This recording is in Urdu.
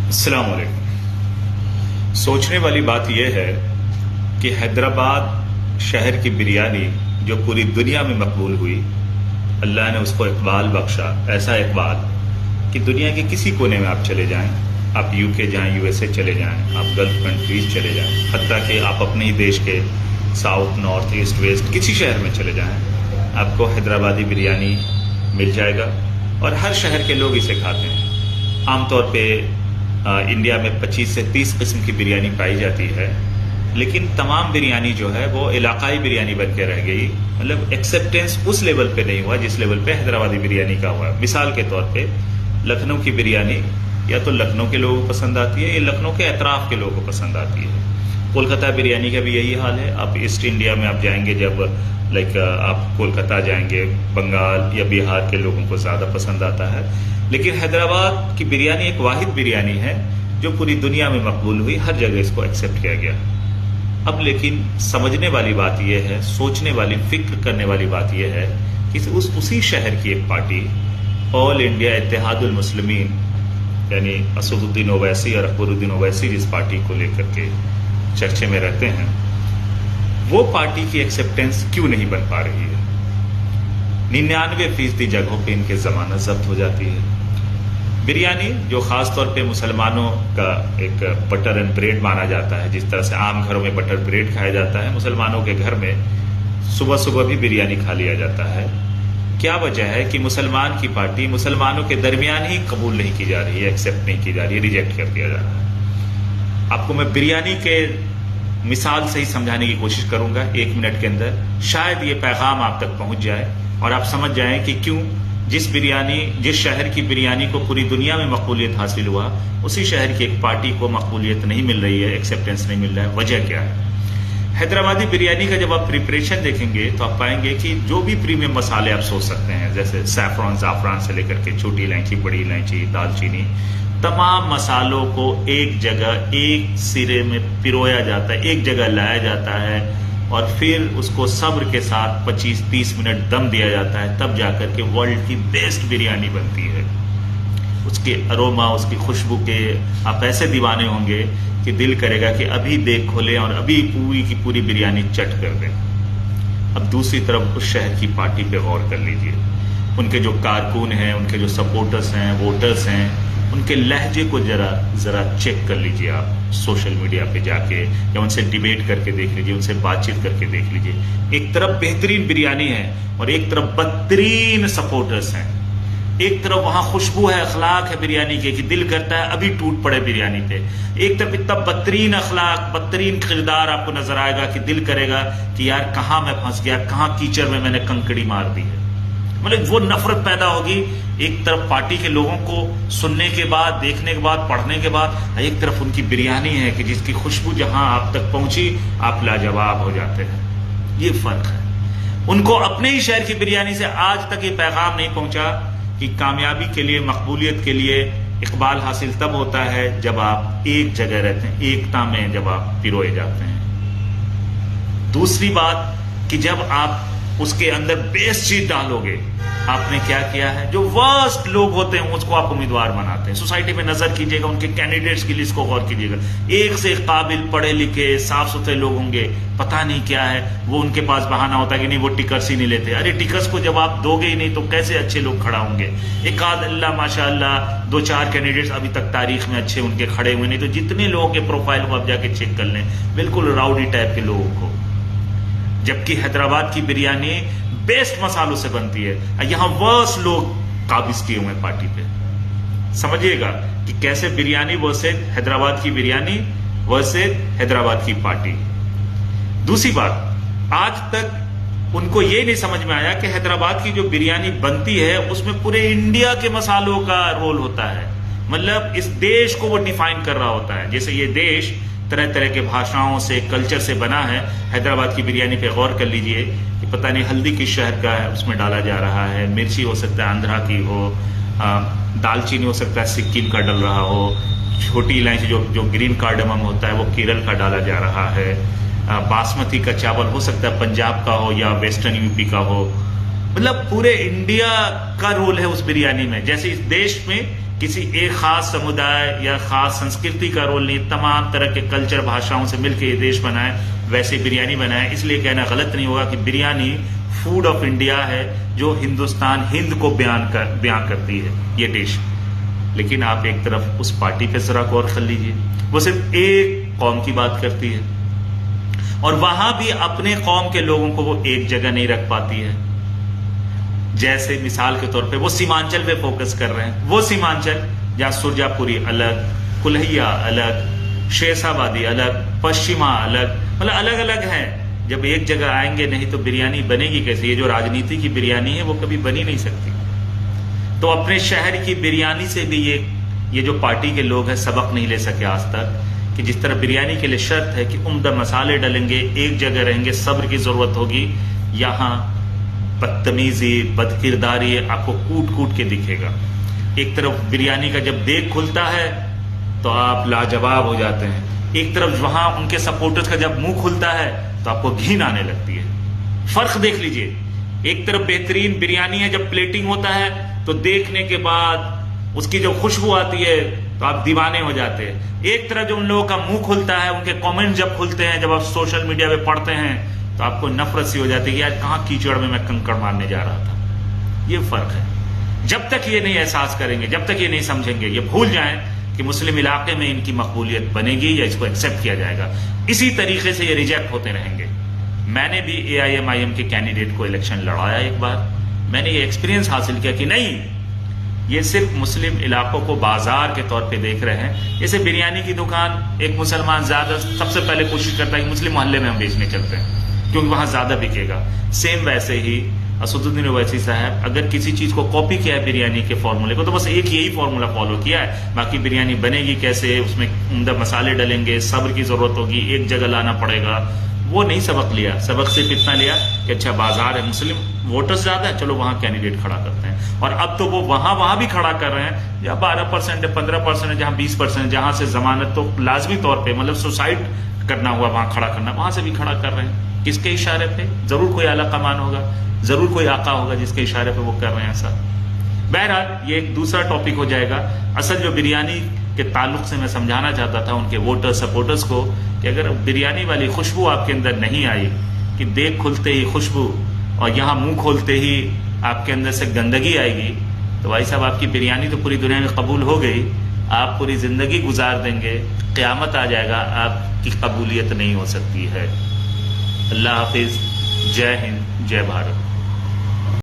السلام علیکم۔ سوچنے والی بات یہ ہے کہ حیدرآباد شہر کی بریانی جو پوری دنیا میں مقبول ہوئی، اللہ نے اس کو اقبال بخشا، ایسا اقبال کہ دنیا کے کسی کونے میں آپ چلے جائیں، آپ یو کے جائیں، یو ایس اے چلے جائیں، آپ گلف کنٹریز چلے جائیں، حتیٰ کہ آپ اپنے ہی دیش کے ساؤتھ، نارتھ، ایسٹ، ویسٹ کسی شہر میں چلے جائیں، آپ کو حیدرآبادی بریانی مل جائے گا، اور ہر شہر کے لوگ اسے کھاتے ہیں۔ عام طور پہ انڈیا میں 25 سے 30 قسم کی بریانی پائی جاتی ہے، لیکن تمام بریانی جو ہے وہ علاقائی بریانی بن کے رہ گئی، مطلب ایکسیپٹنس اس لیول پہ نہیں ہوا جس لیول پہ حیدرآبادی بریانی کا ہوا۔ مثال کے طور پہ لکھنؤ کی بریانی یا تو لکھنؤ کے لوگوں کو پسند آتی ہے یا لکھنؤ کے اطراف کے لوگوں کو پسند آتی ہے۔ کولکتہ بریانی کا بھی یہی حال ہے۔ آپ ایسٹ انڈیا میں آپ جائیں گے، جب آپ کولکتہ جائیں گے، بنگال یا بہار کے لوگوں کو زیادہ پسند آتا ہے، لیکن حیدرآباد کی بریانی ایک واحد بریانی ہے جو پوری دنیا میں مقبول ہوئی، ہر جگہ اس کو ایکسیپٹ کیا گیا۔ اب لیکن سمجھنے والی بات یہ ہے، سوچنے والی، فکر کرنے والی بات یہ ہے کہ اسی شہر کی ایک پارٹی، آل انڈیا اتحاد المسلمین، یعنی اسد الدین اویسی اور اکبر الدین اویسی جس پارٹی کو لے کر کے چرچے میں رہتے ہیں، وہ پارٹی کی ایکسیپٹنس کیوں نہیں بن پا رہی ہے؟ 99% جگہوں پہ ان کے ضمانت ضبط ہو جاتی ہے۔ بریانی جو خاص طور پہ مسلمانوں کا ایک بٹر اینڈ بریڈ مانا جاتا ہے، جس طرح سے عام گھروں میں بٹر بریڈ کھایا جاتا ہے، مسلمانوں کے گھر میں صبح صبح بھی بریانی کھا لیا جاتا ہے۔ کیا وجہ ہے کہ مسلمان کی پارٹی مسلمانوں کے درمیان ہی قبول نہیں کی جا رہی ہے، ایکسیپٹ نہیں کی جا رہی ہے، ریجیکٹ کر دیا جا رہا ہے؟ آپ کو میں بریانی کے مثال سے ہی سمجھانے کی کوشش کروں گا 1 منٹ کے اندر، شاید یہ پیغام آپ تک پہنچ جائے اور آپ سمجھ جائیں کہ کیوں جس شہر کی بریانی کو پوری دنیا میں مقبولیت حاصل ہوا، اسی شہر کی ایک پارٹی کو مقبولیت نہیں مل رہی ہے، ایکسیپٹنس نہیں مل رہا ہے۔ وجہ کیا ہے؟ حیدرآبادی بریانی کا جب آپ پریپریشن دیکھیں گے تو آپ پائیں گے کہ جو بھی پریمیم مسالے آپ سوچ سکتے ہیں، جیسے سیفران، زعفران سے لے کر کے چھوٹی الائچی، بڑی الائچی، دال چینی، تمام مسالوں کو ایک جگہ، ایک سرے میں پرویا جاتا ہے، ایک جگہ لایا جاتا ہے، اور پھر اس کو صبر کے ساتھ 25-30 منٹ دم دیا جاتا ہے، تب جا کر کے ورلڈ کی بیسٹ بریانی بنتی ہے۔ اس کے اروما، اس کی خوشبو کے آپ ایسے دیوانے ہوں گے کہ دل کرے گا کہ ابھی دیکھ کھولیں اور ابھی پوری کی پوری بریانی چٹ کر دیں۔ اب دوسری طرف اس شہر کی پارٹی پہ غور کر لیجئے، ان کے جو کارکن ہیں، ان کے جو سپورٹرز ہیں، ووٹرز ہیں، ان کے لہجے کو ذرا چیک کر لیجئے آپ سوشل میڈیا پہ جا کے، یا ان سے ڈیبیٹ کر کے دیکھ لیجئے، ان سے بات چیت کر کے دیکھ لیجئے۔ ایک طرف بہترین بریانی ہے اور ایک طرف بدترین سپورٹرز ہیں۔ ایک طرف وہاں خوشبو ہے، اخلاق ہے بریانی کے کہ دل کرتا ہے ابھی ٹوٹ پڑے بریانی پہ، ایک طرف اتنا بدترین اخلاق، بدترین کردار آپ کو نظر آئے گا کہ دل کرے گا کہ یار کہاں میں پھنس گیا، کہاں کیچڑ میں نے کنکڑی مار دی ہے۔ مطلب وہ نفرت پیدا ہوگی ایک طرف پارٹی کے لوگوں کو سننے کے بعد، دیکھنے کے بعد، پڑھنے کے بعد، ایک طرف ان کی بریانی ہے کہ جس کی خوشبو جہاں آپ تک پہنچی آپ لاجواب ہو جاتے ہیں۔ یہ فرق ہے۔ ان کو اپنے ہی شہر کی بریانی سے آج تک یہ پیغام نہیں پہنچا کہ کامیابی کے لیے، مقبولیت کے لیے اقبال حاصل تب ہوتا ہے جب آپ ایک جگہ رہتے ہیں، ایکتا میں جب آپ پروئے جاتے ہیں۔ دوسری بات کہ جب آپ اس کے اندر بیس چیز ڈالو گے، آپ نے کیا کیا ہے، جو ورسٹ لوگ ہوتے ہیں اس کو آپ امیدوار بناتے ہیں۔ سوسائٹی میں نظر کیجئے گا، ان کے کینڈیڈیٹس کی لسٹ کو غور کیجئے گا، ایک سے ایک قابل، پڑھے لکھے، صاف ستھرے لوگ ہوں گے، پتہ نہیں کیا ہے، وہ ان کے پاس بہانہ ہوتا ہے کہ نہیں وہ ٹکرس ہی نہیں لیتے۔ ارے ٹکرس کو جب آپ دو گے ہی نہیں تو کیسے اچھے لوگ کھڑا ہوں گے؟ ایک آدھ اللہ ماشاء اللہ 2-4 کینڈیڈیٹس ابھی تک تاریخ میں اچھے ان کے کھڑے ہوئے، نہیں تو جتنے لوگوں کے پروفائل کو آپ جا کے چیک کر لیں، بالکل راؤڈی ٹائپ کے لوگوں کو۔ جبکہ حیدرآباد کی بریانی بیسٹ مسالوں سے بنتی ہے، یہاں ورس لوگ قابض کیے ہوئے ہیں پارٹی پہ۔ سمجھیے گا کہ کیسے بریانی ورسز حیدرآباد کی بریانی ورسز حیدرآباد کی پارٹی۔ دوسری بات، آج تک ان کو یہ نہیں سمجھ میں آیا کہ حیدرآباد کی جو بریانی بنتی ہے اس میں پورے انڈیا کے مسالوں کا رول ہوتا ہے، مطلب اس دیش کو وہ ڈیفائن کر رہا ہوتا ہے۔ جیسے یہ دیش طرح طرح کے بھاشاؤں سے، کلچر سے بنا ہے، حیدرآباد کی بریانی پہ غور کر لیجئے کہ پتہ نہیں ہلدی کس شہر کا ہے اس میں ڈالا جا رہا ہے، مرچی ہو سکتا ہے آندھرا کی ہو، دال چینی ہو سکتا ہے سکم کا ڈل رہا ہو، چھوٹی الائچی جو گرین کارڈمم ہوتا ہے وہ کیرل کا ڈالا جا رہا ہے، باسمتی کا چاول ہو سکتا ہے پنجاب کا ہو یا ویسٹرن یو پی کا ہو۔ مطلب پورے انڈیا کا رول ہے اس بریانی میں۔ جیسے اس دیش میں کسی ایک خاص سمودائے یا خاص سنسکرتی کا رول نہیں، تمام طرح کے کلچر بھاشاؤں سے مل کے یہ دیش بنا ہے، ویسے بریانی بنا ہے. اس لیے کہنا غلط نہیں ہوگا کہ بریانی فوڈ آف انڈیا ہے، جو ہندوستان ہند کو بیان کرتی ہے یہ ڈش. لیکن آپ ایک طرف اس پارٹی پہ ذرا غور کر لیجیے، وہ صرف ایک قوم کی بات کرتی ہے، اور وہاں بھی اپنے قوم کے لوگوں کو وہ ایک جگہ نہیں رکھ پاتی ہے. جیسے مثال کے طور پہ وہ سیمانچل پہ فوکس کر رہے ہیں، وہ سیمانچل جہاں سرجا پوری الگ، کلہیا الگ، شیسابادی الگ، پشچما الگ، مطلب الگ الگ ہیں. جب ایک جگہ آئیں گے نہیں تو بریانی بنے گی کیسے؟ یہ جو راجنیتی کی بریانی ہے وہ کبھی بنی نہیں سکتی. تو اپنے شہر کی بریانی سے بھی یہ جو پارٹی کے لوگ ہیں سبق نہیں لے سکے آج تک، کہ جس طرح بریانی کے لیے شرط ہے کہ عمدہ مسالے ڈلیں گے، ایک جگہ رہیں گے، صبر کی ضرورت ہوگی، یہاں بدتمیزی، بد کرداری آپ کو کوٹ کوٹ کے دکھے گا. ایک طرف بریانی کا جب دیگ کھلتا ہے تو آپ لاجواب ہو جاتے ہیں، ایک طرف وہاں ان کے سپورٹرز کا جب منہ کھلتا ہے تو آپ کو گھین آنے لگتی ہے. فرق دیکھ لیجئے، ایک طرف بہترین بریانی ہے، جب پلیٹنگ ہوتا ہے تو دیکھنے کے بعد اس کی جو خوشبو آتی ہے تو آپ دیوانے ہو جاتے ہیں. ایک طرف جو ان لوگوں کا منہ کھلتا ہے، ان کے کامنٹ جب کھلتے ہیں، جب آپ سوشل میڈیا پہ پڑھتے ہیں تو آپ کو نفرت سی ہو جاتی ہے کہ یار کہاں کیچڑ میں کنکڑ مارنے جا رہا تھا. یہ فرق ہے. جب تک یہ نہیں احساس کریں گے، جب تک یہ نہیں سمجھیں گے، یہ بھول جائیں کہ مسلم علاقے میں ان کی مقبولیت بنے گی یا اس کو ایکسیپٹ کیا جائے گا، اسی طریقے سے یہ ریجیکٹ ہوتے رہیں گے. میں نے بھی AIM کے کینڈیڈیٹ کو الیکشن لڑایا ایک بار. میں نے یہ ایکسپیرینس حاصل کیا کہ نہیں، یہ صرف مسلم علاقوں کو بازار کے طور پہ دیکھ رہے ہیں. جیسے بریانی کی دکان ایک مسلمان زیادہ سب سے پہلے کوشش کرتا ہے کہ مسلم محلے میں ہم بیچنے چلتے ہیں کیونکہ وہاں زیادہ بکے گا. سیم ویسے ہی اسد الدین اویسی صاحب اگر کسی چیز کو کاپی کیا ہے بریانی کے فارمولے کو، تو بس ایک یہی فارمولا فالو کیا ہے. باقی بریانی بنے گی کیسے، اس میں عمدہ مسالے ڈلیں گے، صبر کی ضرورت ہوگی، ایک جگہ لانا پڑے گا، وہ نہیں سبق لیا. سبق صرف اتنا لیا کہ اچھا بازار ہے، مسلم ووٹرز زیادہ ہے، چلو وہاں کینڈیڈیٹ کھڑا کرتے ہیں. اور اب تو وہ وہاں بھی کھڑا کر رہے ہیں یا 12% ہے، 15% ہے، جہاں 20%، جہاں سے ضمانت تو لازمی طور پہ مطلب سوسائڈ کرنا ہوا وہاں کھڑا کرنا، وہاں سے بھی کھڑا کر رہے ہیں. کس کے اشارے پہ؟ ضرور کوئی اعلیٰ کمان ہوگا، ضرور کوئی آقا ہوگا جس کے اشارے پہ وہ کر رہے ہیں ایسا. بہرحال یہ ایک دوسرا ٹاپک ہو جائے گا. اصل جو بریانی کے تعلق سے میں سمجھانا چاہتا تھا ان کے ووٹر سپورٹرز کو کہ اگر بریانی والی خوشبو آپ کے اندر نہیں آئی، کہ دیکھ کھلتے ہی خوشبو اور یہاں منہ کھولتے ہی آپ کے اندر سے گندگی آئے گی، تو بھائی صاحب آپ کی بریانی تو پوری دنیا میں قبول ہو گئی، آپ پوری زندگی گزار دیں گے، قیامت آ جائے گا، آپ کی قبولیت نہیں ہو سکتی ہے. اللہ حافظ. جے ہند، جے بھارت.